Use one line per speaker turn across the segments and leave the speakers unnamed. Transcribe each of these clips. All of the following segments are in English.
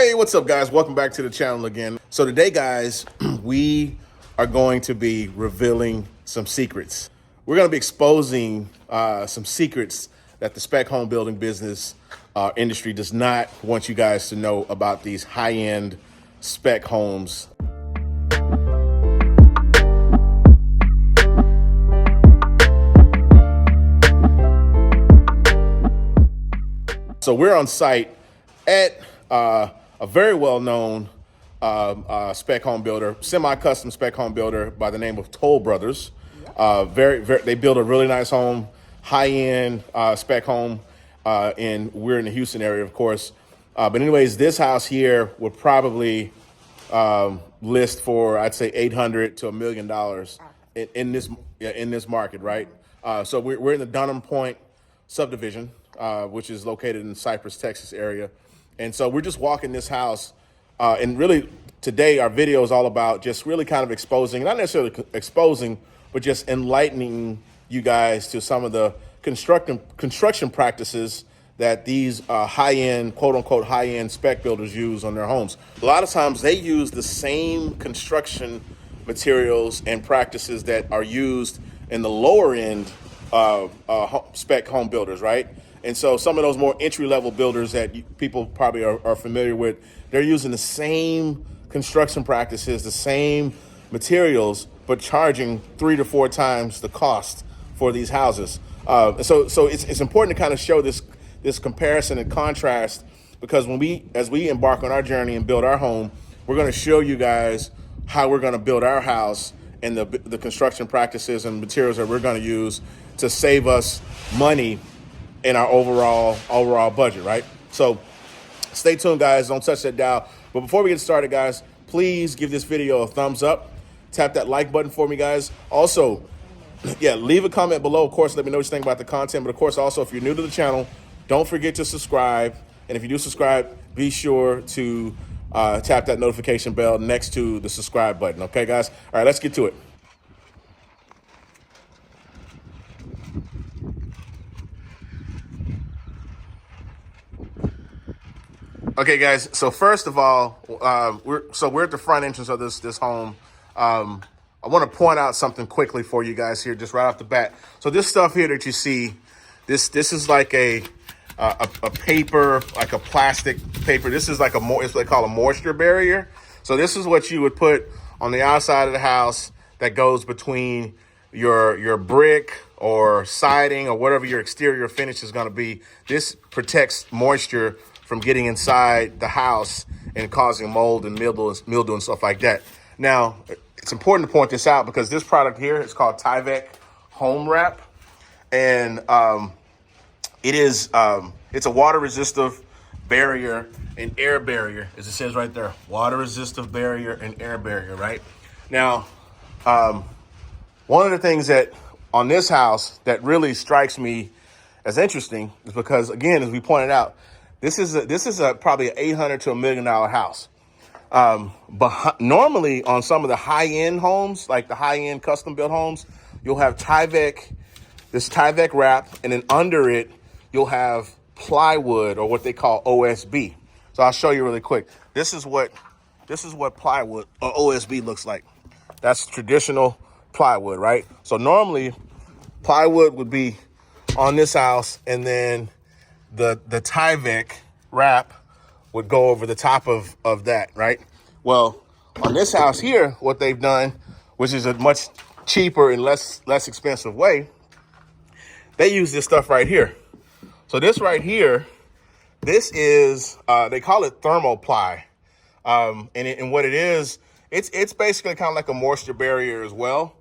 Hey, what's up, guys? Welcome back to the channel again. So today, guys, we are going to be revealing some secrets. We're going to be exposing some secrets that the spec home building business industry does not want you guys to know about these high-end spec homes. So we're on site at a very well-known spec home builder, semi-custom spec home builder by the name of Toll Brothers. They build a really nice home, high-end spec home, and we're in the Houston area, of course. But anyways, this house here would probably list for, I'd say, $800 to $1 million in this market, right? So we're in the Dunham Point subdivision, which is located in the Cypress, Texas area. And so we're just walking this house. And really today our video is all about just really kind of exposing, not necessarily exposing, but just enlightening you guys to some of the construction practices that these high-end, quote unquote, high-end spec builders use on their homes. A lot of times they use the same construction materials and practices that are used in the lower end spec home builders, right? And so some of those more entry-level builders that people probably are familiar with, they're using the same construction practices, the same materials, but charging 3 to 4 times the cost for these houses. So it's important to kind of show this comparison and contrast, because as we embark on our journey and build our home, we're going to show you guys how we're going to build our house and the construction practices and materials that we're going to use to save us money in our overall budget, right? So stay tuned, guys. Don't touch that dial. But before we get started, guys, please give this video a thumbs up. Tap that like button for me, guys. Also, leave a comment below. Of course, let me know what you think about the content. But of course, also, if you're new to the channel, don't forget to subscribe. And if you do subscribe, be sure to tap that notification bell next to the subscribe button. Okay, guys? All right, let's get to it. Okay, guys. So first of all, we're at the front entrance of this home. I want to point out something quickly for you guys here, just right off the bat. So this stuff here that you see, this is like a paper, like a plastic paper. This is like it's what they call a moisture barrier. So this is what you would put on the outside of the house that goes between your brick or siding or whatever your exterior finish is going to be. This protects moisture from getting inside the house and causing mold and mildew and stuff like that. Now, it's important to point this out because this product here is called Tyvek Home Wrap, and it's a water resistive barrier and air barrier, as it says right there. Water resistive barrier and air barrier, right? Now, one of the things that on this house that really strikes me as interesting is because, again, as we pointed out, this is probably an $800 to $1 million house. But normally on some of the high-end homes, like the high-end custom built homes, you'll have this Tyvek wrap, and then under it, you'll have plywood, or what they call OSB. So I'll show you really quick. This is what plywood or OSB looks like. That's traditional plywood, right? So normally plywood would be on this house, and then the Tyvek wrap would go over the top of that, right? Well, on this house here, what they've done, which is a much cheaper and less expensive way, they use this stuff right here. So this right here, this is they call it thermoply, and what it is, it's basically kind of like a moisture barrier as well,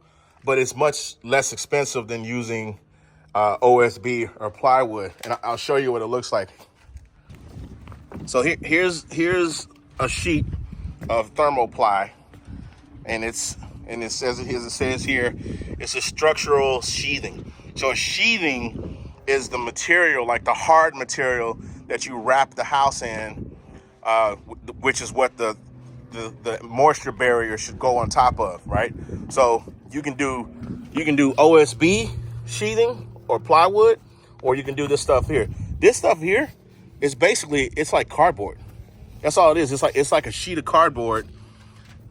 but it's much less expensive than using OSB or plywood, and I'll show you what it looks like. So here's a sheet of thermoply, and it says here, it's a structural sheathing. So a sheathing is the material, like the hard material that you wrap the house in, which is what the moisture barrier should go on top of, right? So you can do OSB sheathing or plywood, or you can do this stuff here. This stuff here is basically, it's like cardboard. That's all it is. It's like a sheet of cardboard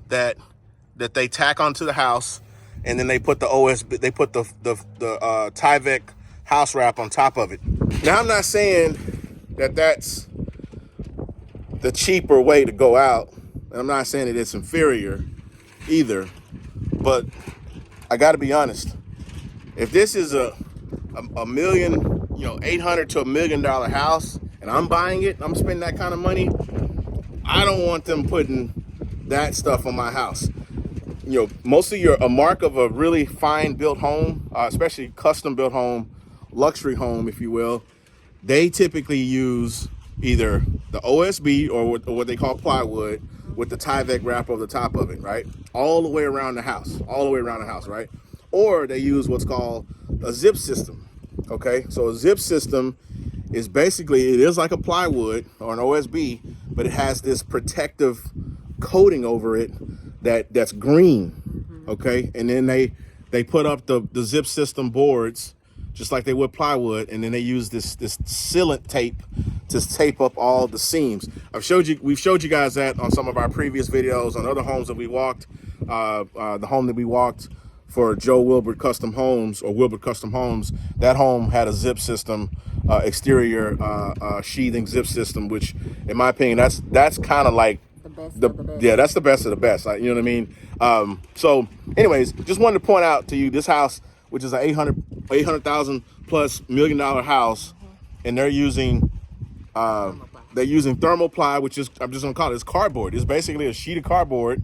that they tack onto the house, and then they put the they put the Tyvek house wrap on top of it. Now, I'm not saying that that's the cheaper way to go out, and I'm not saying that it's inferior either, but I got to be honest. If this is a million, $800 to $1 million house, and I'm buying it, I'm spending that kind of money, I don't want them putting that stuff on my house. Most of a mark of a really fine built home, especially custom built home, luxury home, if you will, they typically use either the OSB or what they call plywood with the Tyvek wrap over the top of it, right? All the way around the house, right? Or they use what's called a zip system, okay? So a zip system is basically, it is like a plywood or an OSB, but it has this protective coating over it that's green, okay? And then they put up the zip system boards just like they would plywood, and then they use this sealant tape to tape up all the seams. We've showed you guys that on some of our previous videos on other homes that we walked. The home that we walked for Joe Wilbert Custom Homes, or Wilbert Custom Homes, that home had a zip system, exterior sheathing zip system, which in my opinion, that's kind of like
the best of the best.
Yeah, that's the best of the best. You know what I mean? So anyways, just wanted to point out to you this house, which is an 800,000 plus $1 million house, and they're using thermal ply, which is, I'm just gonna call it, it's cardboard. It's basically a sheet of cardboard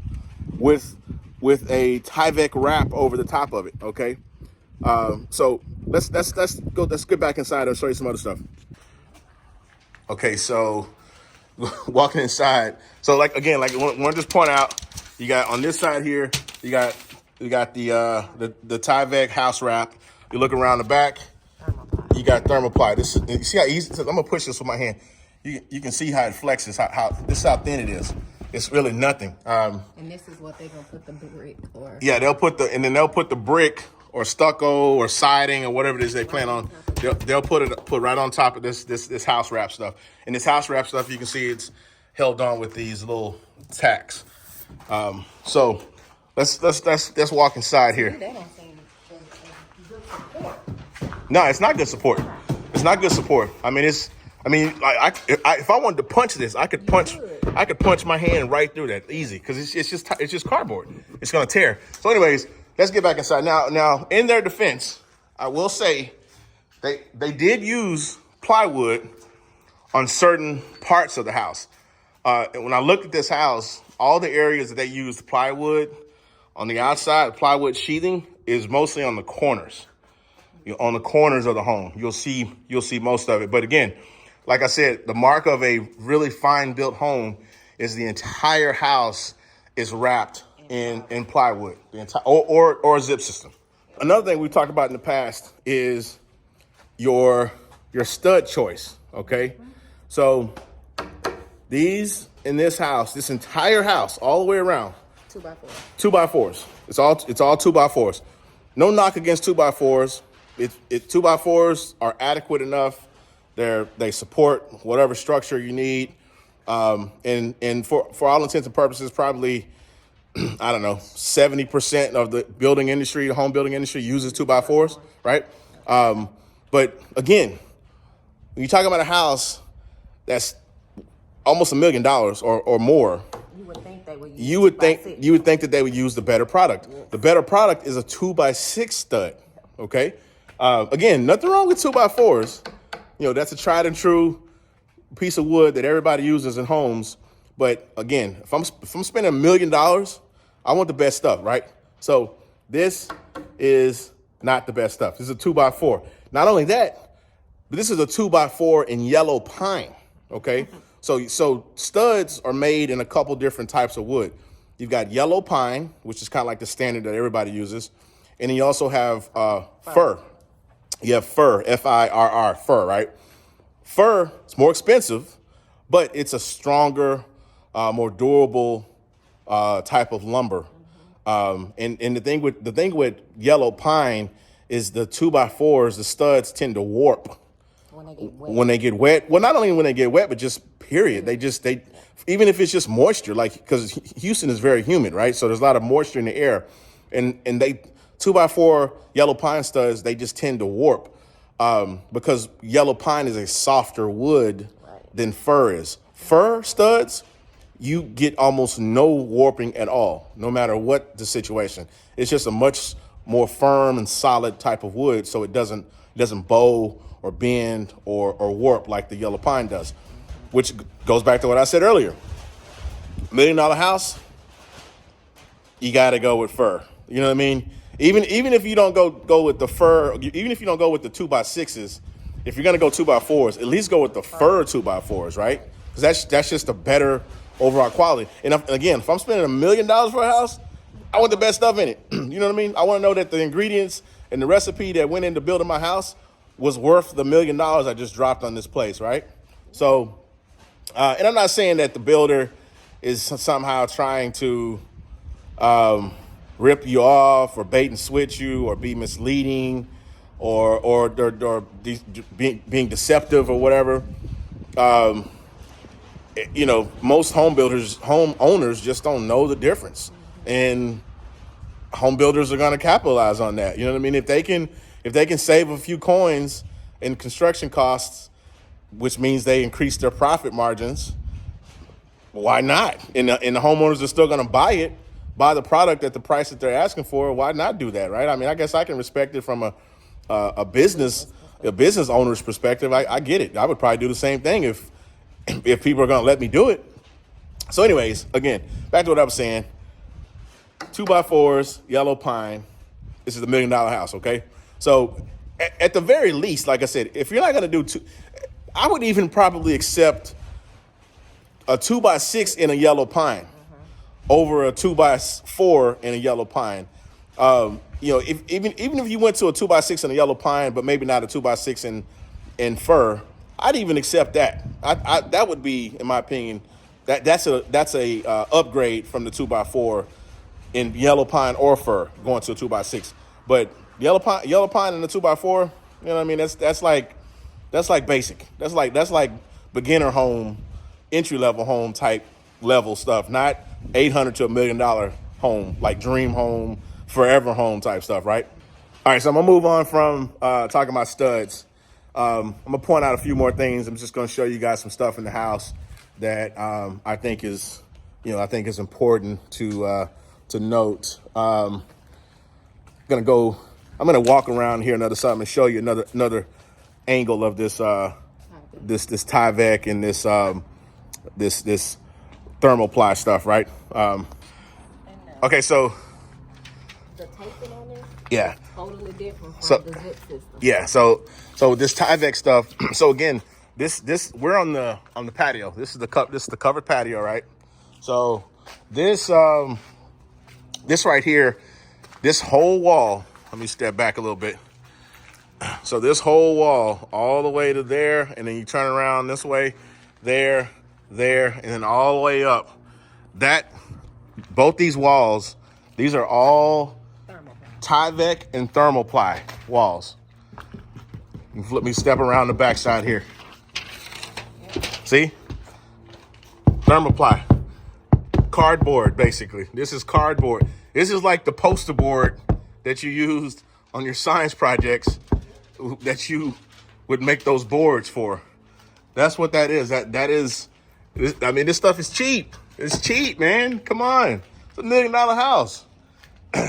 with a Tyvek wrap over the top of it. Okay, so let's get back inside and show you some other stuff. Okay, so walking inside, so I want to just point out, you got on this side here, you got the Tyvek house wrap. You look around the back, you got thermal ply. You see how easy? I'm gonna push this with my hand. You can see how it flexes. How this is how thin it is. It's really nothing. And
this is what they're gonna put the brick or.
Yeah, they'll put the brick or stucco or siding or whatever it is they plan on. They'll put right on top of this house wrap stuff. And this house wrap stuff, you can see it's held on with these little tacks. So let's walk inside here.
They don't seem good support.
No, it's not good support. It's not good support. I mean, if I wanted to punch this, I could punch my hand right through that easy, because it's just cardboard. It's gonna tear. So, anyways, let's get back inside. Now, in their defense, I will say they did use plywood on certain parts of the house. And when I looked at this house, all the areas that they used plywood on the outside, plywood sheathing, is mostly on the corners. On the corners of the home, you'll see most of it. But again, like I said, the mark of a really fine built home is the entire house is wrapped in plywood, the entire or a zip system. Another thing we've talked about in the past is your stud choice. Okay, so these in this house, this entire house, all the way around,
2x4.
2x4s. It's all 2x4s. No knock against 2x4s. 2x4s are adequate enough. They support whatever structure you need. And for all intents and purposes, probably, I don't know, 70% of the building industry, the home building industry, uses 2x4s, right? But again, when you're talking about a house that's almost $1 million or more,
you would think they would use
you would think that they would use the better product. Yes. The better product is a 2x6 stud. Okay. Again, nothing wrong with 2x4s. That's a tried and true piece of wood that everybody uses in homes. But again, if I'm spending $1 million, I want the best stuff, right? So this is not the best stuff. This is a 2x4. Not only that, but this is a 2x4 in yellow pine. Okay. So studs are made in a couple different types of wood. You've got yellow pine, which is kind of like the standard that everybody uses. And then you also have fir. You have fir, F-I-R-R, fir, right? Fir is more expensive, but it's a stronger, more durable type of lumber. And the thing with yellow pine is the 2x4s, the studs tend to warp
When they get wet.
When they get wet, well, not only when they get wet, but just period. They even if it's just moisture, like because Houston is very humid, right? So there's a lot of moisture in the air, and they 2x4 yellow pine studs, they just tend to warp because yellow pine is a softer wood than fir is. Fir studs, you get almost no warping at all, no matter what the situation. It's just a much more firm and solid type of wood, so it doesn't bow or bend or warp like the yellow pine does, which goes back to what I said earlier. $1 million house, you got to go with fir. You know what I mean? Even if you don't go with the fir, even if you don't go with the 2x6s, if you're gonna go 2x4s, at least go with the fir 2x4s, right? Because that's just a better overall quality. And if I'm spending $1 million for a house, I want the best stuff in it. You know what I mean? I want to know that the ingredients and the recipe that went into building my house was worth the $1 million I just dropped on this place, right? So, and I'm not saying that the builder is somehow trying to rip you off or bait and switch you or be misleading or being deceptive or whatever. Most home owners just don't know the difference, and home builders are going to capitalize on that. You know what I mean? If they can save a few coins in construction costs, which means they increase their profit margins, why not? And the homeowners are still going to buy the product at the price that they're asking for. Why not do that, right? I mean, I guess I can respect it from a business owner's perspective. I get it. I would probably do the same thing if people are going to let me do it. So anyways, again, back to what I was saying. 2x4s, yellow pine. This is a $1 million house, okay? So at the very least, like I said, if you're not going to do I would even probably accept a 2x6 in a yellow pine over a 2x4 in a yellow pine. Even if you went to a 2x6 in a yellow pine, but maybe not a 2x6 in fir, I'd even accept that. That would be, in my opinion, that's a upgrade from the 2x4 in yellow pine or fir going to a 2x6. But yellow pine and the 2x4, you know what I mean? That's like basic. That's like beginner home, entry level home type level stuff, not $800 to $1 million home, like dream home, forever home type stuff, right? All right, so I'm gonna move on from talking about studs. I'm gonna point out a few more things. I'm just gonna show you guys some stuff in the house that I think is important to note. I'm gonna walk around here another something and show you another angle of this this Tyvek and this thermoply stuff, right? Okay, so
the taping on there,
yeah,
totally different from the zip system.
Yeah, so this Tyvek stuff. So again, this we're on the patio. This is the covered patio, right? So this right here, this whole wall. Let me step back a little bit. So this whole wall, all the way to there, and then you turn around this way, there, and then all the way up. Both these walls, these are all Tyvek and thermoply walls. Let me step around the backside here. See? Thermoply. Cardboard, basically. This is cardboard. This is like the poster board that you used on your science projects that you would make those boards for. That's what that is. That is, I mean, this stuff is cheap. It's cheap, man. Come on. It's $1 million house.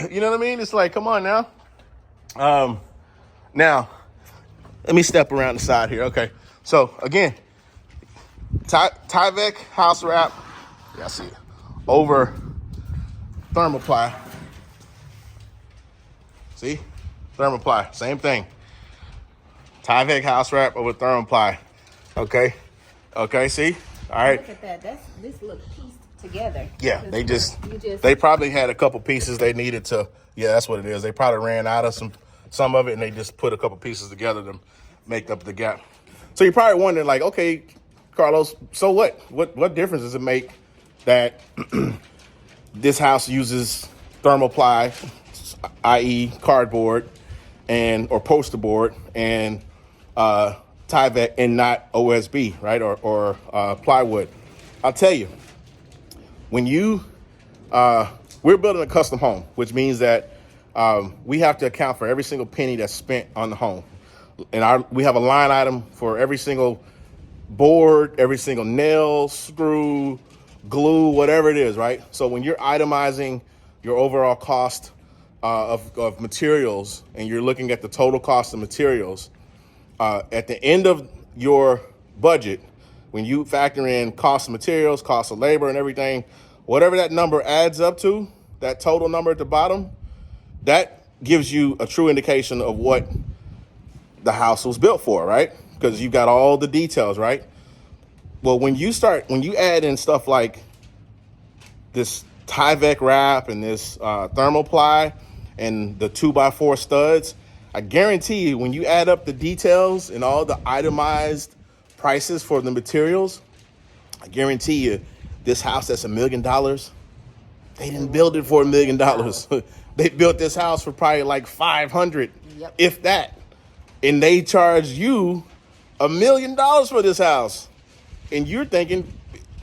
You know what I mean? It's like, come on now. Now, let me step around the side here. Okay. So again, Tyvek house wrap. Yeah, I see it. Over thermoply. See? Thermoply. Same thing. Tyvek house wrap over thermoply. Okay. Okay, see? All right.
Look at that. This look pieced together.
Yeah, they probably had a couple pieces they needed to. Yeah, that's what it is. They probably ran out of some of it, and they just put a couple pieces together to make up the gap. So you're probably wondering, like, okay, Carlos, so what? What difference does it make that this house uses thermoply, i.e. cardboard, or poster board, and Tyvek and not OSB, right? Or plywood. I'll tell you, when we're building a custom home, which means that we have to account for every single penny that's spent on the home. And we have a line item for every single board, every single nail, screw, glue, whatever it is, right? So when you're itemizing your overall cost of materials and you're looking at the total cost of materials, at the end of your budget, when you factor in cost of materials, cost of labor and everything, whatever that number adds up to, that total number at the bottom, that gives you a true indication of what the house was built for, right? Because you got all the details, right? Well, when you add in stuff like this Tyvek wrap and this thermoply and the 2x4 studs, I guarantee you when you add up the details and all the itemized prices for the materials, I guarantee you this house that's $1 million, they didn't build it for $1 million. They built this house for probably like 500, if that. And they charge you $1 million for this house. And you're thinking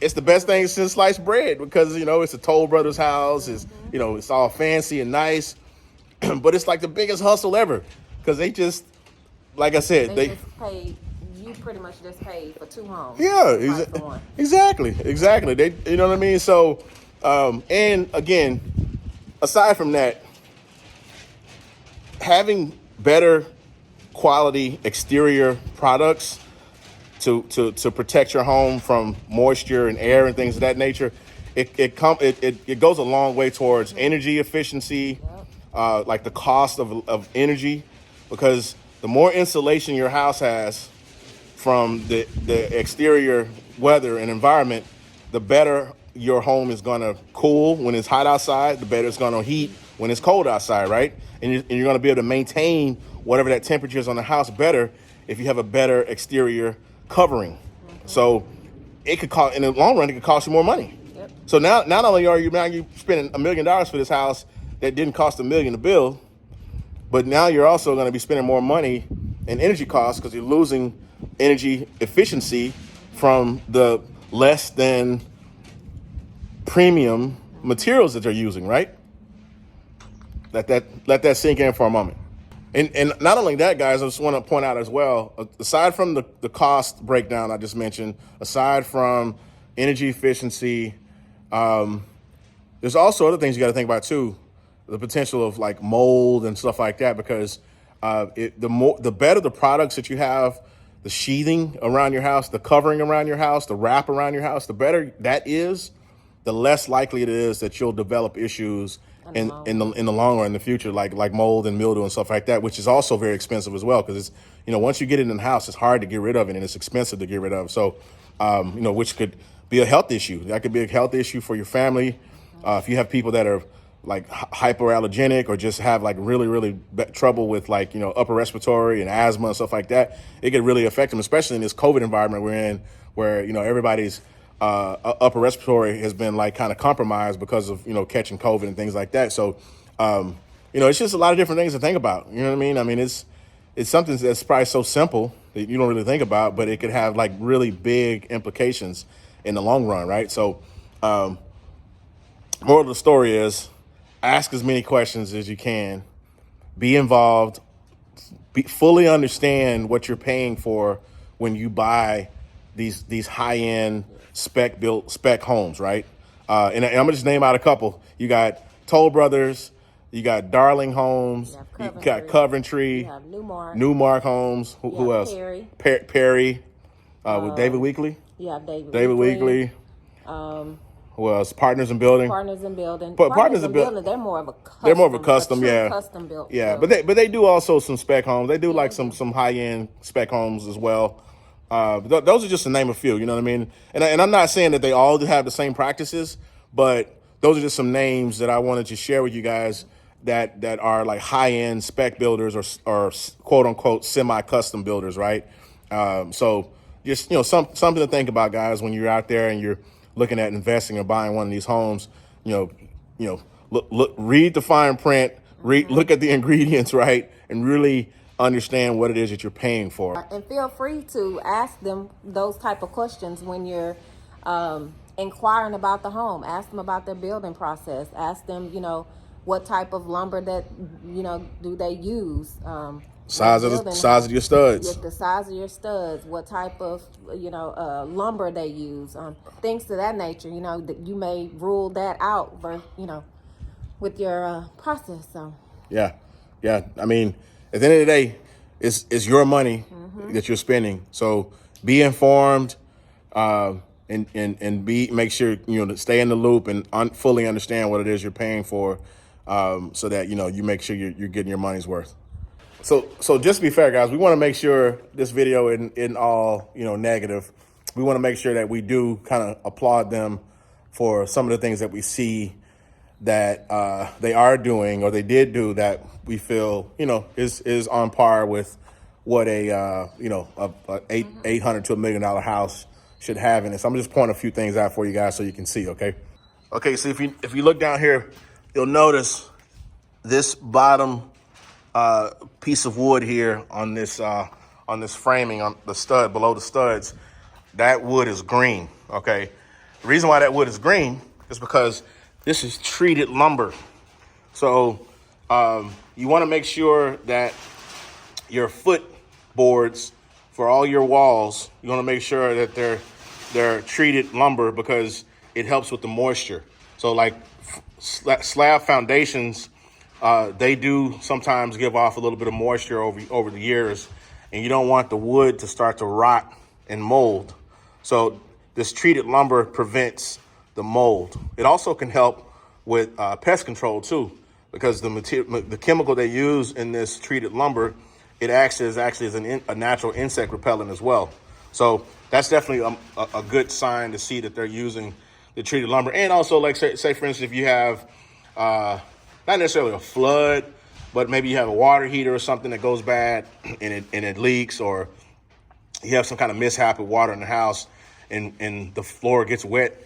it's the best thing since sliced bread because, it's a Toll Brothers house. It's, it's all fancy and nice. But it's like the biggest hustle ever because they just, like I said,
they just paid. You pretty much just paid for 2 homes.
Yeah, exactly. They, you know what I mean? So, and again, aside from that, having better quality exterior products to protect your home from moisture and air and things of that nature, it goes a long way towards energy efficiency, like the cost of energy, because the more insulation your house has from the exterior weather and environment, the better your home is going to cool when it's hot outside, the better it's going to heat when it's cold outside, right? And you're going to be able to maintain whatever that temperature is on the house better if you have a better exterior covering. So it could cost, in the long run, it could cost you more money. So now, not only are you spending $1 million for this house that didn't cost $1 million to build, but now you're also going to be spending more money in energy costs because you're losing energy efficiency from the less than premium materials that they're using, right? Let that sink in for a moment. And not only that, guys, I just want to point out as well, aside from the cost breakdown I just mentioned, aside from energy efficiency, there's also other things you got to think about too. The potential of like mold and stuff like that, because the better the products that you have, the sheathing around your house, the covering around your house, the wrap around your house, the better that is, the less likely it is that you'll develop issues in the long run, in the future, like mold and mildew and stuff like that, which is also very expensive as well, because it's, once you get it in the house, it's hard to get rid of it and it's expensive to get rid of. So, which could be a health issue. That could be a health issue for your family. If you have people that are like hypoallergenic or just have like really, really trouble with like, upper respiratory and asthma and stuff like that, it could really affect them, especially in this COVID environment we're in, where, everybody's upper respiratory has been like kind of compromised because of, catching COVID and things like that. So, it's just a lot of different things to think about. You know what I mean? I mean, it's something that's probably so simple that you don't really think about, but it could have like really big implications in the long run, right? So, moral of the story is ask as many questions as you can, be involved, fully understand what you're paying for when you buy these high-end spec homes, right? And I'm gonna just name out a couple. You got Toll Brothers, you got Darling Homes, you got Coventry,
you have
Newmark Homes. Who else? Perry, with David Weekley.
You have
David Weekley. Who else? Partners in Building.
Partners in Building.
Partners in Building.
They're more of a custom.
They're more of a custom, yeah.
Custom built.
Yeah, but they do also some spec homes. They do like some high end spec homes as well. Those are just to name a few. You know what I mean? And I'm not saying that they all have the same practices, but those are just some names that I wanted to share with you guys that are like high end spec builders or quote unquote semi custom builders, right? So just something to think about, guys, when you're out there and you're looking at investing or buying one of these homes. Look, read the fine print, look at the ingredients, right, and really understand what it is that you're paying for.
And feel free to ask them those type of questions when you're inquiring about the home. Ask them about their building process. Ask them, what type of lumber that, do they use.
Size of your studs.
The size of your studs. What type of, lumber they use. Things to that nature, that you may rule that out, with your process. So.
Yeah. I mean, at the end of the day, it's your money that you're spending. So be informed, and make sure to stay in the loop and fully understand what it is you're paying for, so that you make sure you're getting your money's worth. So just to be fair, guys, we want to make sure this video isn't all negative. We want to make sure that we do kind of applaud them for some of the things that we see that they are doing or they did do that we feel is on par with what a $800 to $1 million house should have in it. So I'm just pointing a few things out for you guys so you can see. Okay. So if you look down here, you'll notice this bottom piece of wood here on this framing on the stud below the studs. That wood is green. Okay. The reason why that wood is green is because this is treated lumber. So you want to make sure that your footboards for all your walls, you want to make sure that they're treated lumber because it helps with the moisture. So like slab foundations, they do sometimes give off a little bit of moisture over the years, and you don't want the wood to start to rot and mold. So this treated lumber prevents the mold. It also can help with pest control too, because the chemical they use in this treated lumber, it acts as a natural insect repellent as well. So that's definitely a good sign to see that they're using the treated lumber. And also, like say for instance, if you have not necessarily a flood, but maybe you have a water heater or something that goes bad and it leaks, or you have some kind of mishap with water in the house and the floor gets wet.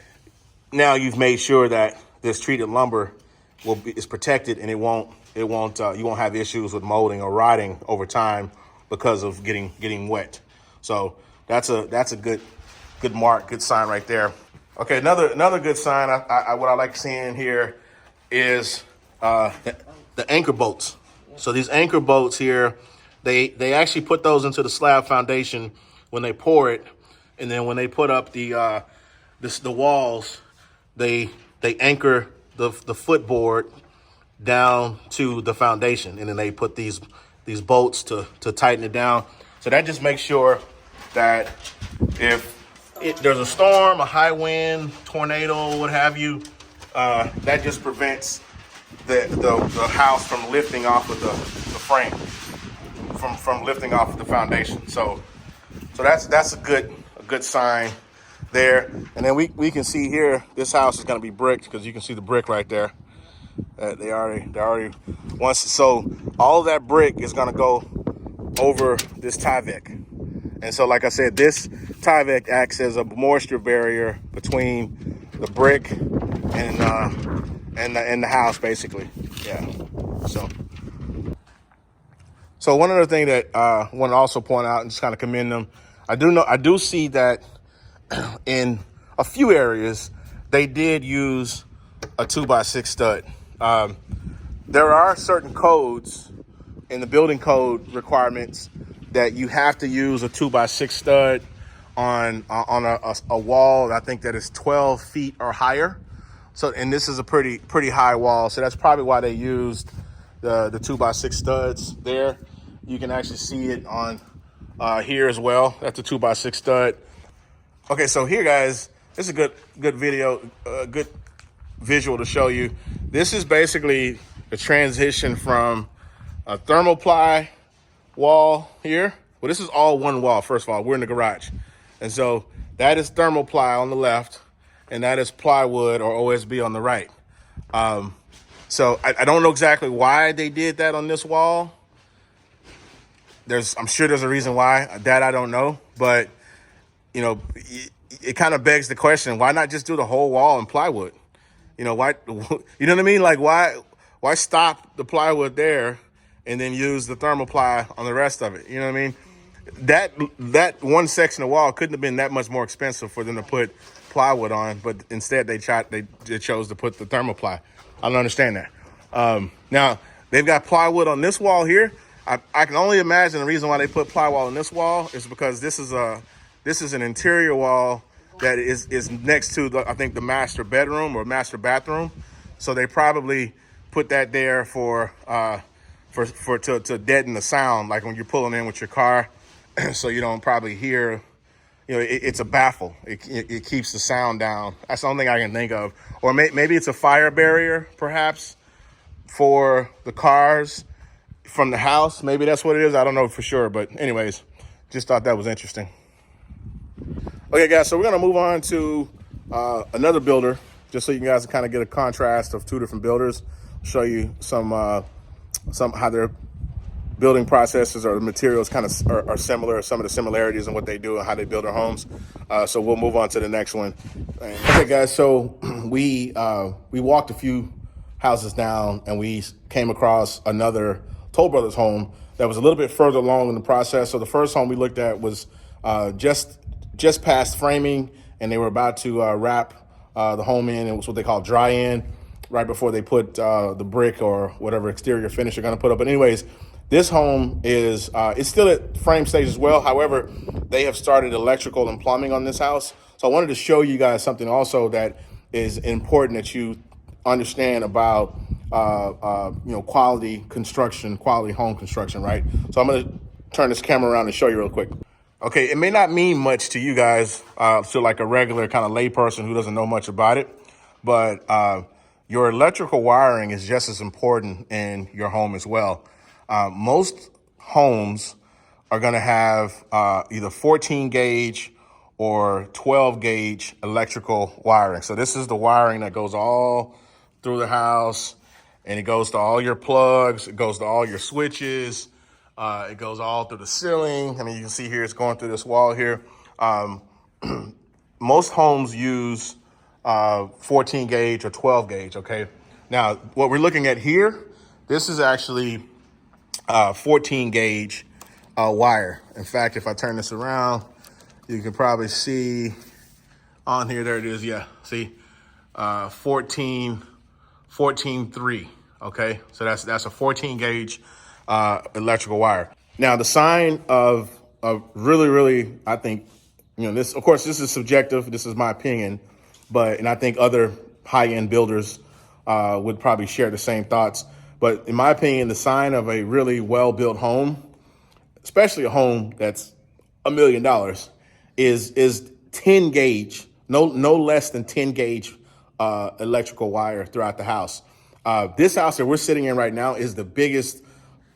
Now you've made sure that this treated lumber is protected, and you won't have issues with molding or rotting over time because of getting wet. So that's a good mark, good sign right there. Okay, another good sign what I like seeing here is the anchor bolts. So these anchor bolts here, they actually put those into the slab foundation when they pour it, and then when they put up the walls, they anchor the footboard down to the foundation, and then they put these bolts to tighten it down. So that just makes sure that if there's a storm, a high wind, tornado, what have you, that just prevents the house from lifting off of the frame, from lifting off of the foundation. So that's a good sign there. And then we can see here, this house is going to be bricked because you can see the brick right there. They already once, so all of that brick is going to go over this Tyvek. And so, like I said, this Tyvek acts as a moisture barrier between the brick and the house, basically. Yeah. So one other thing that I want to also point out and just kind of commend them, I do see that in a few areas they did use a 2x6 stud. There are certain codes in the building code requirements that you have to use a 2x6 stud on a wall. I think that is 12 feet or higher. So, and this is a pretty high wall. So that's probably why they used the 2x6 studs there. You can actually see it on here as well. That's a 2x6 stud. Okay, so here, guys, this is a good video, good visual to show you. This is basically the transition from a thermoply wall here. Well, this is all one wall. First of all, we're in the garage. And so that is thermoply on the left, and that is plywood or OSB on the right. So I don't know exactly why they did that on this wall. I'm sure there's a reason why. That I don't know. But, it kind of begs the question, why not just do the whole wall in plywood? Why, you know what I mean? Like, why stop the plywood there and then use the thermoply on the rest of it. You know what I mean? That one section of wall couldn't have been that much more expensive for them to put plywood on, but instead they chose to put the thermoply. I don't understand that. Now they've got plywood on this wall here. I can only imagine the reason why they put plywood on this wall is because this is an interior wall that is next to I think the master bedroom or master bathroom. So they probably put that there to deaden the sound, like when you're pulling in with your car, so you don't probably hear. It's a baffle. It keeps the sound down. That's the only thing I can think of. Or maybe it's a fire barrier, perhaps, for the cars from the house. Maybe that's what it is. I don't know for sure. But anyways, just thought that was interesting. Okay, guys, so we're going to move on to another builder, just so you guys can kind of get a contrast of two different builders. Show you some how their building processes or the materials kind of are similar, some of the similarities in what they do and how they build their homes. So we'll move on to the next one. Okay, guys, so we walked a few houses down and we came across another Toll Brothers home that was a little bit further along in the process. So the first home we looked at was just past framing, and they were about to wrap the home in. It was what they call dry in, right before they put the brick or whatever exterior finish they're going to put up. But anyways, this home is it's still at frame stage as well. However, they have started electrical and plumbing on this house. So I wanted to show you guys something also that is important that you understand about quality construction, quality home construction, right? So I'm going to turn this camera around and show you real quick. Okay, it may not mean much to you guys, to like a regular kind of layperson who doesn't know much about it, but your electrical wiring is just as important in your home as well. Most homes are going to have either 14 gauge or 12 gauge electrical wiring. So this is the wiring that goes all through the house, and it goes to all your plugs, it goes to all your switches, it goes all through the ceiling. I mean, you can see here it's going through this wall here. Most homes use 14 gauge or 12 gauge, okay? Now, what we're looking at here, this is actually 14 gauge wire. In fact, if I turn this around, you can probably see on here, there it is, yeah, see, 14.3, okay? So that's a 14 gauge electrical wire. Now, the sign of really, I think, this, of course, this is subjective. This is my opinion, and I think other high-end builders would probably share the same thoughts. But in my opinion, the sign of a really well-built home, especially a home that's $1 million, is 10 gauge, no less than 10 gauge electrical wire throughout the house. This house that we're sitting in right now is the biggest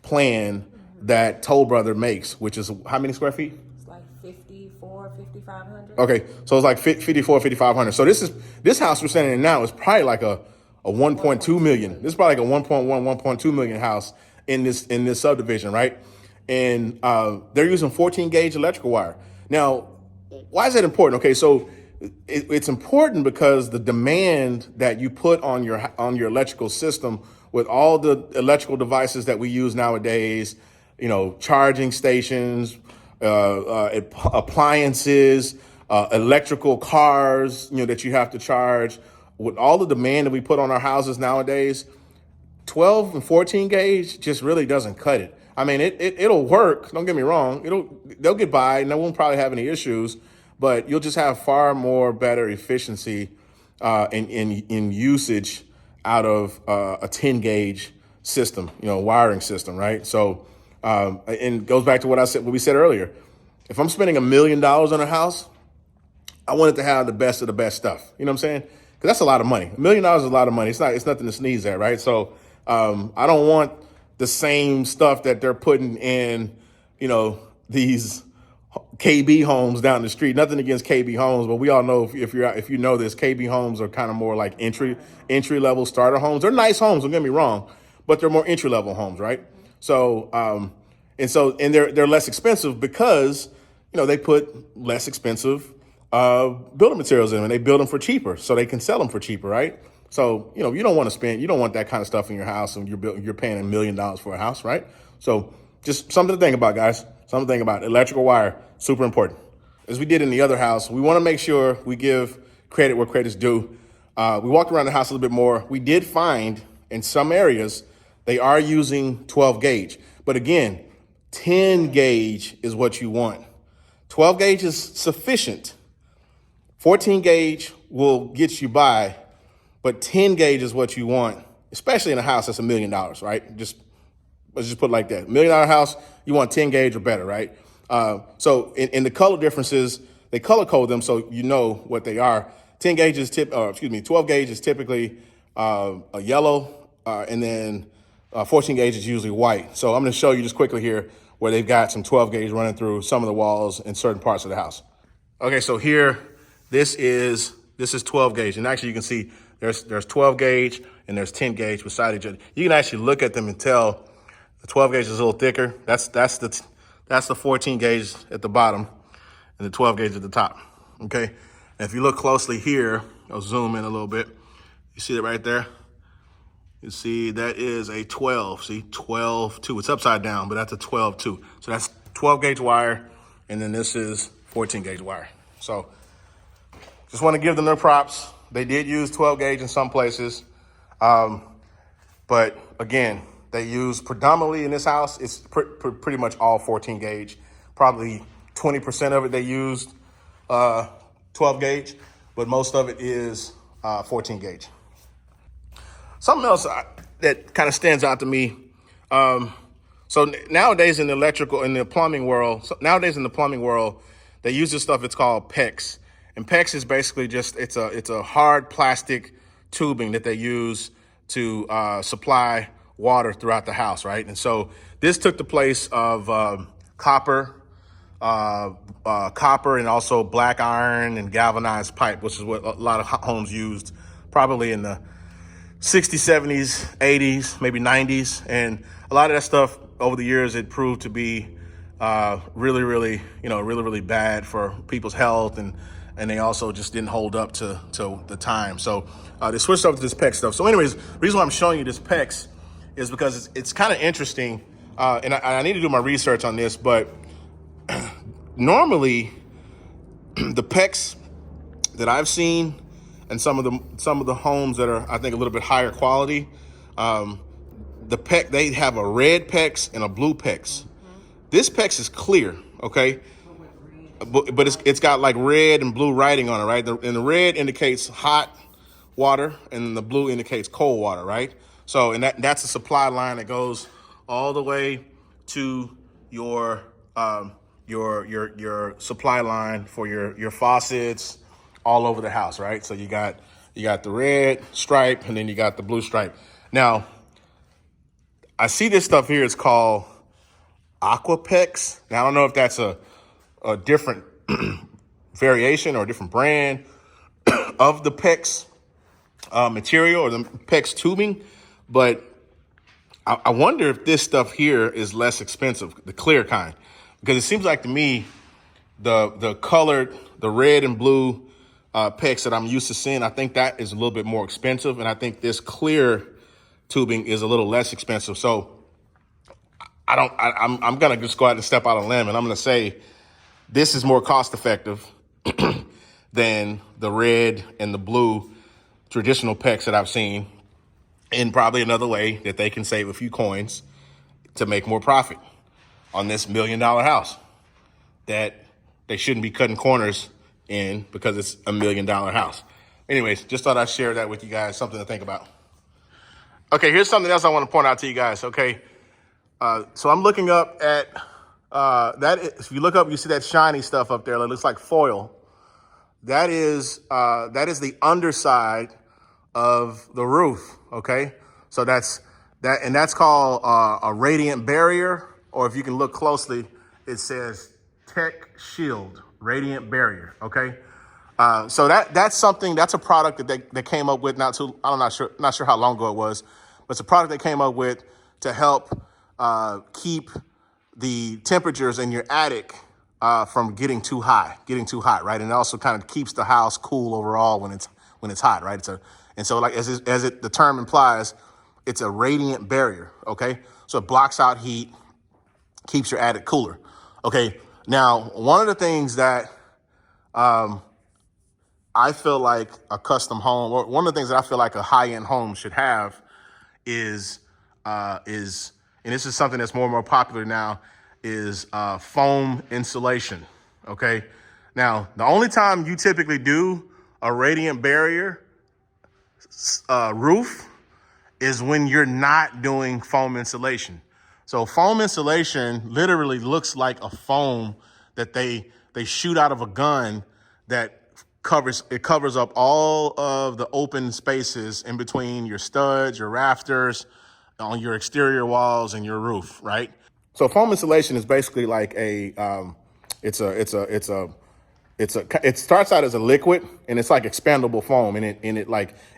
plan that Toll Brother makes, which is how many square feet?
It's like 5,500.
Okay, so it's like 5,500. So this house we're sitting in now is probably like a 1.2 million. This is probably like a 1.1, 1.2 million house in this subdivision, right? And they're using 14 gauge electrical wire. Now, why is that important? Okay, so it's important because the demand that you put on your electrical system with all the electrical devices that we use nowadays, charging stations, appliances, electrical cars, that you have to charge. With all the demand that we put on our houses nowadays, 12 and 14 gauge just really doesn't cut it. I mean, it'll work. Don't get me wrong. They'll get by and they won't probably have any issues, but you'll just have far more better efficiency in usage out of a 10 gauge system, wiring system, right? So, and it goes back to what we said earlier. If I'm spending $1 million on a house, I want it to have the best of the best stuff. You know what I'm saying? Because that's a lot of money. $1 million is a lot of money. It's nothing to sneeze at, right? So I don't want the same stuff that they're putting in, these KB homes down the street. Nothing against KB homes, but we all know if you know this, KB homes are kind of more like entry level starter homes. They're nice homes, don't get me wrong, but they're more entry level homes, right? So and they're less expensive because they put less expensive building materials in them, and they build them for cheaper, so they can sell them for cheaper, right? So, you know, you don't want that kind of stuff in your house, and you're paying $1 million for a house, right? So just something to think about, guys. Something to think about. Electrical wire, super important. As we did in the other house, we want to make sure we give credit where credit's due. We walked around the house a little bit more. We did find in some areas they are using 12 gauge. But again, 10 gauge is what you want. 12 gauge is sufficient. 14 gauge will get you by, but 10 gauge is what you want, especially in a house that's $1 million, right? Let's just put it like that. $1 million house, you want 10 gauge or better, right? So in the color differences, they color code them so you know what they are. 12 gauge is typically a yellow, and then 14 gauge is usually white. So I'm going to show you just quickly here where they've got some 12 gauge running through some of the walls in certain parts of the house. Okay, so here, this is 12 gauge, and actually you can see there's 12 gauge and there's 10 gauge beside each other. You can actually look at them and tell the 12 gauge is a little thicker. That's the 14 gauge at the bottom and the 12 gauge at the top. Okay, and if you look closely here, I'll zoom in a little bit. You see it right there? You see that is a 12. See, 12-2. It's upside down, but that's a 12-2. So that's 12 gauge wire, and then this is 14 gauge wire. So just want to give them their props. They did use 12 gauge in some places. But again, they use predominantly in this house, it's pretty much all 14 gauge. Probably 20% of it they used 12 gauge, but most of it is 14 gauge. Something else that kind of stands out to me. So nowadays in the plumbing world, they use this stuff. It's called PEX, and PEX is basically just it's a hard plastic tubing that they use to supply water throughout the house, right? And so this took the place of copper, and also black iron and galvanized pipe, which is what a lot of homes used probably in the 60s, 70s, 80s, maybe 90s. And a lot of that stuff over the years, it proved to be really bad for people's health. And they also just didn't hold up to the time. So they switched over to this PEX stuff. So anyways, the reason why I'm showing you this PEX is because it's kind of interesting. And I need to do my research on this, but normally the PEX that I've seen and some of the homes that are, I think, a little bit higher quality, the PEX, they have a red PEX and a blue PEX. This PEX is clear, okay? But it's got like red and blue writing on it, right? And the red indicates hot water and the blue indicates cold water, right? So, and that's a supply line that goes all the way to your supply line for your faucets all over the house, right? So you got the red stripe and then you got the blue stripe. Now, I see this stuff here. It's called Aquapex. Now, I don't know if that's a different variation or a different brand of the PEX material or the PEX tubing, but I wonder if this stuff here is less expensive, the clear kind, because it seems like to me the colored, the red and blue PEX that I'm used to seeing, I think that is a little bit more expensive, and I think this clear tubing is a little less expensive. So I'm gonna just go out and step out on a limb, and I'm gonna say this is more cost effective than the red and the blue traditional PEX that I've seen, and probably another way that they can save a few coins to make more profit on this $1 million house that they shouldn't be cutting corners in because it's a $1 million house. Anyways, just thought I'd share that with you guys, something to think about. Okay, here's something else I want to point out to you guys, okay? So I'm looking up at if you look up, you see that shiny stuff up there that looks like foil. That is the underside of the roof, okay? So that's called a radiant barrier, or if you can look closely, it says Tech Shield, radiant barrier, okay? So that's a product that they came up with not sure how long ago it was, but it's a product they came up with to help keep the temperatures in your attic from getting too hot, right? And it also kind of keeps the house cool overall when it's hot, right? It's an And so like the term implies, it's a radiant barrier, okay? So it blocks out heat, keeps your attic cooler. Okay, now one of the things that I feel like a custom home, or one of the things that I feel like a high-end home should have is, and this is something that's more and more popular now, is foam insulation, okay? Now, the only time you typically do a radiant barrier roof is when you're not doing foam insulation. So foam insulation literally looks like a foam that they shoot out of a gun that covers up all of the open spaces in between your studs, your rafters, on your exterior walls and your roof, right? So foam insulation is basically like it starts out as a liquid, and it's like expandable foam, and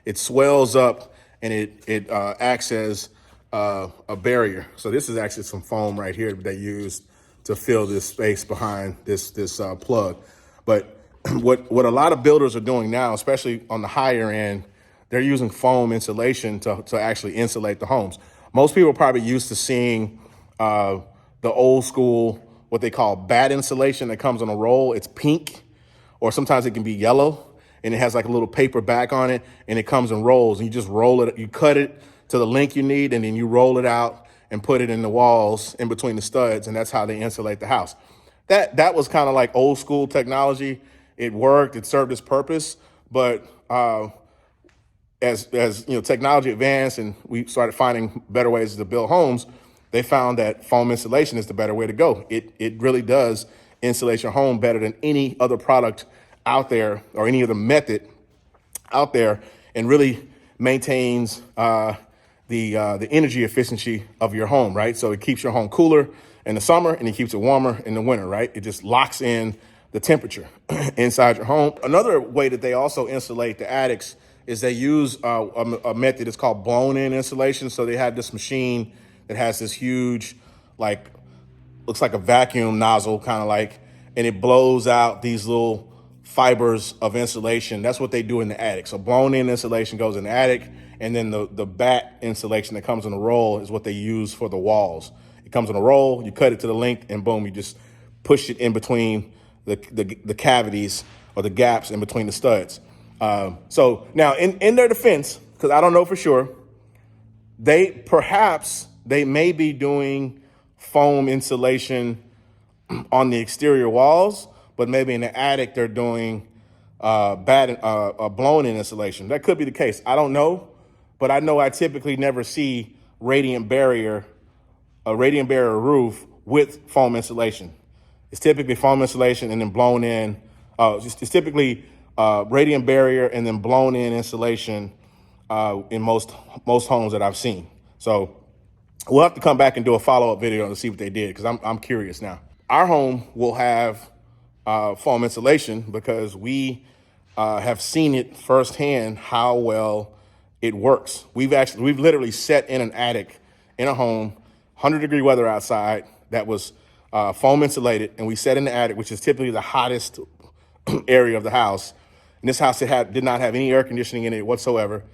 it swells up, and it acts as a barrier. So this is actually some foam right here that they used to fill this space behind this plug. But what a lot of builders are doing now, especially on the higher end, they're using foam insulation to actually insulate the homes. Most people are probably used to seeing the old school, what they call bat insulation that comes on a roll. It's pink, or sometimes it can be yellow, and it has like a little paper back on it, and it comes in rolls, and you just roll it, you cut it to the length you need, and then you roll it out and put it in the walls in between the studs, and that's how they insulate the house. That was kind of like old school technology. It worked, it served its purpose, but as you know, technology advanced and we started finding better ways to build homes, they found that foam insulation is the better way to go. It really does insulate your home better than any other product out there, or any other method out there, and really maintains the energy efficiency of your home, right? So it keeps your home cooler in the summer, and it keeps it warmer in the winter, right? It just locks in the temperature inside your home. Another way that they also insulate the attics is they use a method that's called blown-in insulation. So they have this machine that has this huge, like, looks like a vacuum nozzle, kind of like, and it blows out these little fibers of insulation. That's what they do in the attic. So blown-in insulation goes in the attic, and then the bat insulation that comes in a roll is what they use for the walls. It comes in a roll, you cut it to the length, and boom, you just push it in between the cavities or the gaps in between the studs. So now in their defense, because I don't know for sure, they may be doing foam insulation on the exterior walls, but maybe in the attic they're doing blown-in insulation. That could be the case. I don't know, but I know I typically never see a radiant barrier roof with foam insulation. It's typically foam insulation and then blown in. It's typically radiant barrier and then blown in insulation in most homes that I've seen. So we'll have to come back and do a follow-up video to see what they did, because I'm curious now. Our home will have foam insulation because we have seen it firsthand how well it works. We've literally sat in an attic in a home, 100-degree weather outside, that was foam insulated, and we sat in the attic, which is typically the hottest area of the house. And this house did not have any air conditioning in it whatsoever.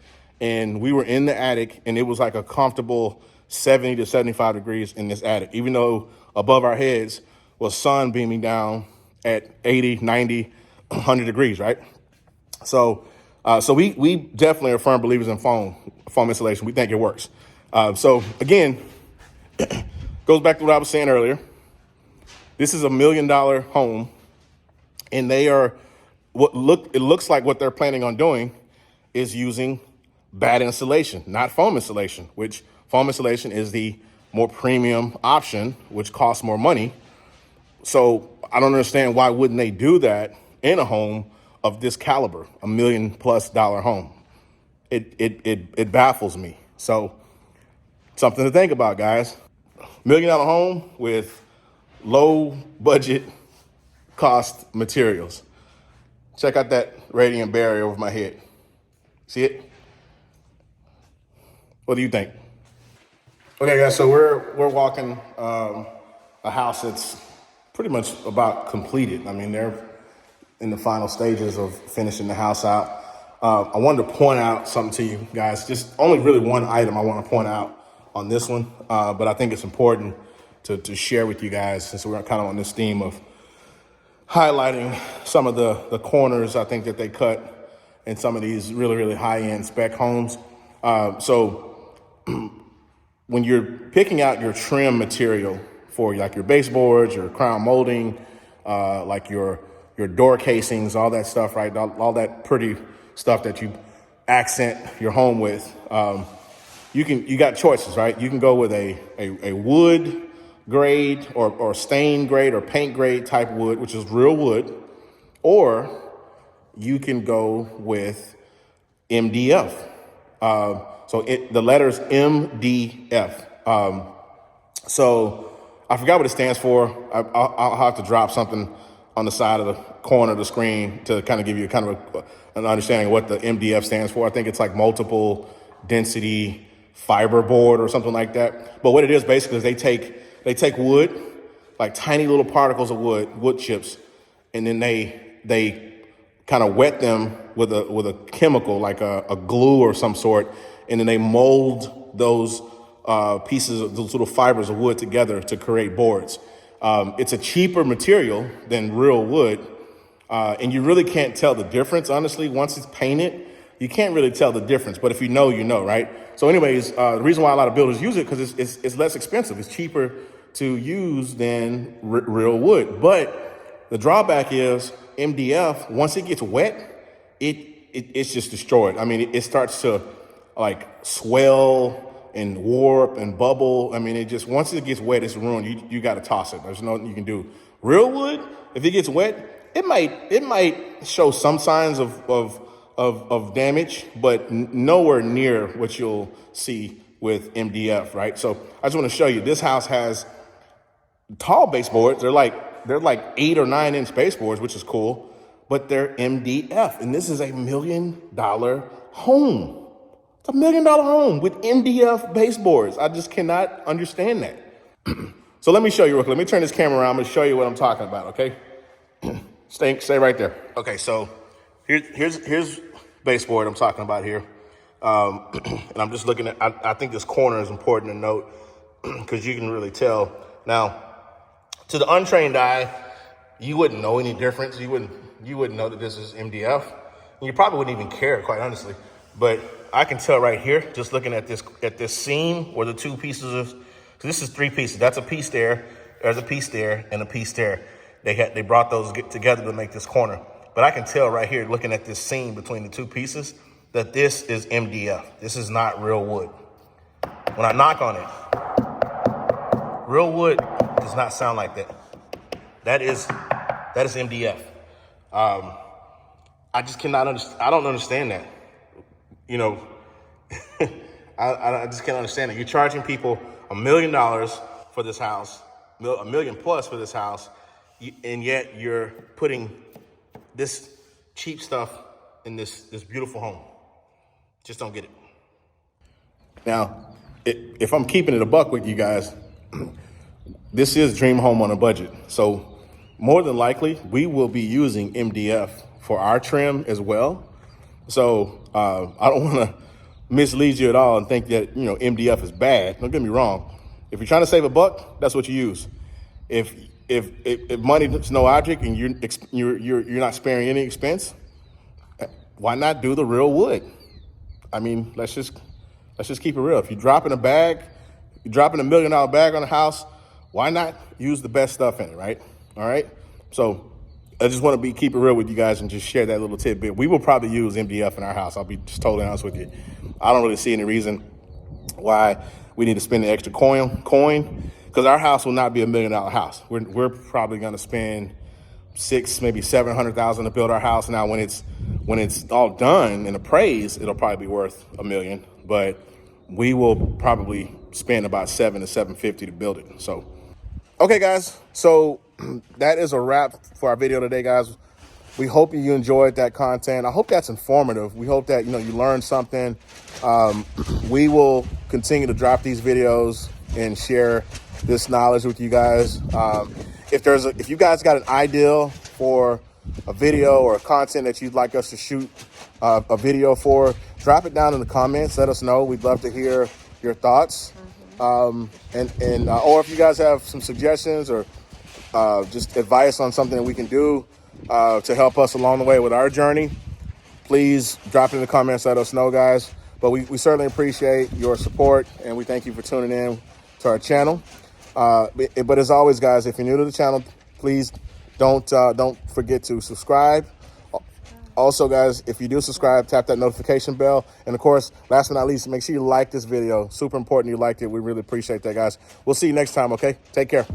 And we were in the attic, and it was like a comfortable 70 to 75 degrees in this attic, even though above our heads was sun beaming down at 80, 90, 100 degrees, right? So we definitely are firm believers in foam insulation. We think it works. So again, goes back to what I was saying earlier. This is $1 million home, and it looks like what they're planning on doing is using bat insulation, not foam insulation, which foam insulation is the more premium option, which costs more money. So I don't understand why wouldn't they do that in a home of this caliber, $1 million+ home. It baffles me. So something to think about, guys. $1 million home with low budget cost materials. Check out that radiant barrier over my head. See it? What do you think? Okay, guys, so we're walking a house that's pretty much about completed. I mean, they're in the final stages of finishing the house out. I wanted to point out something to you guys. Just only really one item I want to point out on this one, but I think it's important to share with you guys since we're kind of on this theme of highlighting some of the corners I think that they cut in some of these really, really high-end spec homes. So when you're picking out your trim material for like your baseboards, your crown molding, like your door casings, all that stuff, right? All that pretty stuff that you accent your home with. You got choices, right? You can go with a wood grade or stain grade or paint grade type wood, which is real wood, or you can go with MDF. So the letters MDF. So I forgot what it stands for. I'll have to drop something on the side of the corner of the screen to kind of give you an understanding of what the MDF stands for. I think it's like multiple density fiber board or something like that. But what it is basically is they take wood, like tiny little particles of wood chips, and then they kind of wet them with a chemical like a glue or some sort, and then they mold those pieces of those little fibers of wood together to create boards. It's a cheaper material than real wood, and you really can't tell the difference, honestly. Once it's painted, you can't really tell the difference, but if you know, you know, right? So anyways, the reason why a lot of builders use it because it's less expensive. It's cheaper to use than real wood. But the drawback is MDF, once it gets wet, it's just destroyed. I mean, it starts to like swell and warp and bubble. I mean, once it gets wet, it's ruined. You got to toss it. There's nothing you can do. Real wood, if it gets wet, it might show some signs of damage, but nowhere near what you'll see with MDF, right? So I just want to show you, this house has tall baseboards. They're like 8 or 9 inch baseboards, which is cool, but they're MDF. And this is $1 million home. It's $1 million home with MDF baseboards. I just cannot understand that. So let me show you real quick. Let me turn this camera around. I'm gonna show you what I'm talking about, okay? Stay right there. Okay, so here's baseboard I'm talking about here. And I'm just looking at, I think this corner is important to note because you can really tell. Now, to the untrained eye, you wouldn't know any difference. You wouldn't know that this is MDF. And you probably wouldn't even care, quite honestly. But I can tell right here, just looking at this seam where the two pieces of, so this is 3 pieces. That's a piece there, there's a piece there, and a piece there. They brought those together to make this corner. But I can tell right here, looking at this seam between the 2 pieces, that this is MDF. This is not real wood. When I knock on it, real wood does not sound like that. That is MDF. I just cannot understand. I don't understand that. You know, I just can't understand it. You're charging people $1 million for this house, $1 million plus for this house, and yet you're putting this cheap stuff in this beautiful home. Just don't get it. Now, if I'm keeping it a buck with you guys, this is Dream Home on a budget. So more than likely, we will be using MDF for our trim as well. So I don't want to mislead you at all and think that, you know, MDF is bad. Don't get me wrong. If you're trying to save a buck, that's what you use. If money is no object and you're not sparing any expense, why not do the real wood? I mean, let's just keep it real. If you're dropping $1 million bag on a house, why not use the best stuff in it, right? All right. So I just want to keep it real with you guys and just share that little tidbit. We will probably use MDF in our house. I'll be just totally honest with you. I don't really see any reason why we need to spend the extra coin because our house will not be $1 million house. We're probably going to spend $600,000, maybe $700,000 to build our house. Now, when it's all done and appraised, it'll probably be worth $1 million, but we will probably spend about $700,000 to $750,000 to build it. So, okay, guys. So that is a wrap for our video today, guys. We hope you enjoyed that content. I hope that's informative. We hope that, you know, you learned something. We will continue to drop these videos and share this knowledge with you guys. If you guys got an idea for a video or a content that you'd like us to shoot, a video for, drop it down in the comments. Let us know. We'd love to hear your thoughts. Or if you guys have some suggestions or just advice on something that we can do to help us along the way with our journey, please drop it in the comments. Let us know, guys. But we certainly appreciate your support, and we thank you for tuning in to our channel. But as always, guys, if you're new to the channel, please don't forget to subscribe. Also, guys, if you do subscribe, tap that notification bell. And, of course, last but not least, make sure you like this video. Super important you liked it. We really appreciate that, guys. We'll see you next time, okay? Take care.